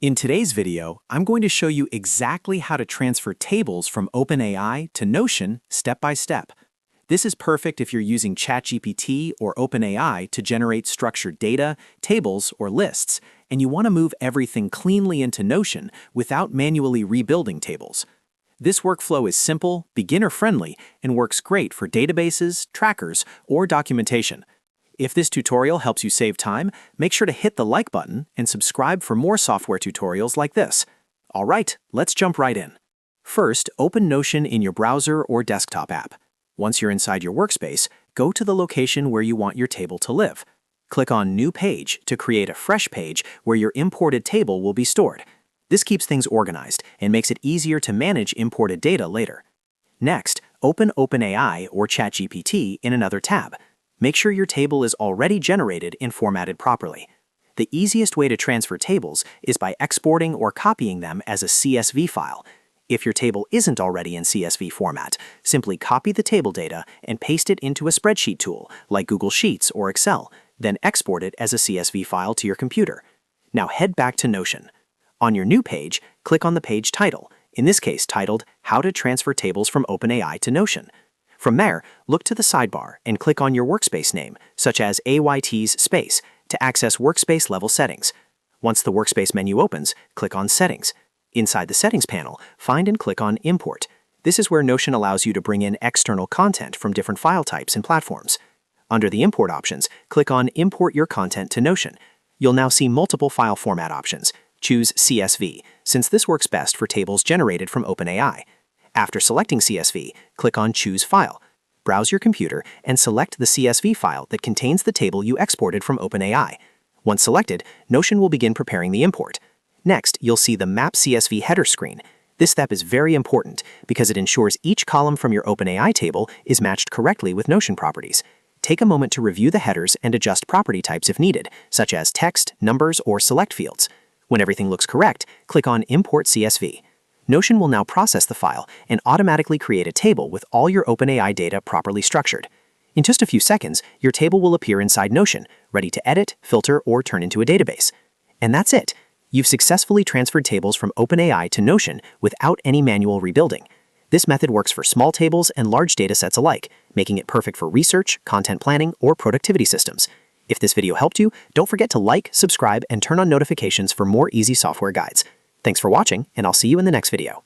In today's video, I'm going to show you exactly how to transfer tables from OpenAI to Notion step by step. This is perfect if you're using ChatGPT or OpenAI to generate structured data, tables, or lists, and you want to move everything cleanly into Notion without manually rebuilding tables. This workflow is simple, beginner-friendly, and works great for databases, trackers, or documentation. If this tutorial helps you save time, make sure to hit the like button and subscribe for more software tutorials like this. All right, let's jump right in. First, open Notion in your browser or desktop app. Once you're inside your workspace, go to the location where you want your table to live. Click on New Page to create a fresh page where your imported table will be stored. This keeps things organized and makes it easier to manage imported data later. Next, open OpenAI or ChatGPT in another tab. Make sure your table is already generated and formatted properly. The easiest way to transfer tables is by exporting or copying them as a CSV file. If your table isn't already in CSV format, simply copy the table data and paste it into a spreadsheet tool like Google Sheets or Excel, then export it as a CSV file to your computer. Now head back to Notion. On your new page, click on the page title, in this case titled How to Transfer Tables from OpenAI to Notion. From there, look to the sidebar and click on your workspace name, such as AYT's space, to access workspace level settings. Once the workspace menu opens, click on Settings. Inside the Settings panel, find and click on Import. This is where Notion allows you to bring in external content from different file types and platforms. Under the Import options, click on Import your content to Notion. You'll now see multiple file format options. Choose CSV, since this works best for tables generated from OpenAI. After selecting CSV, click on Choose File. Browse your computer and select the CSV file that contains the table you exported from OpenAI. Once selected, Notion will begin preparing the import. Next, you'll see the Map CSV header screen. This step is very important because it ensures each column from your OpenAI table is matched correctly with Notion properties. Take a moment to review the headers and adjust property types if needed, such as text, numbers, or select fields. When everything looks correct, click on Import CSV. Notion will now process the file and automatically create a table with all your OpenAI data properly structured. In just a few seconds, your table will appear inside Notion, ready to edit, filter, or turn into a database. And that's it. You've successfully transferred tables from OpenAI to Notion without any manual rebuilding. This method works for small tables and large datasets alike, making it perfect for research, content planning, or productivity systems. If this video helped you, don't forget to like, subscribe, and turn on notifications for more easy software guides. Thanks for watching, and I'll see you in the next video.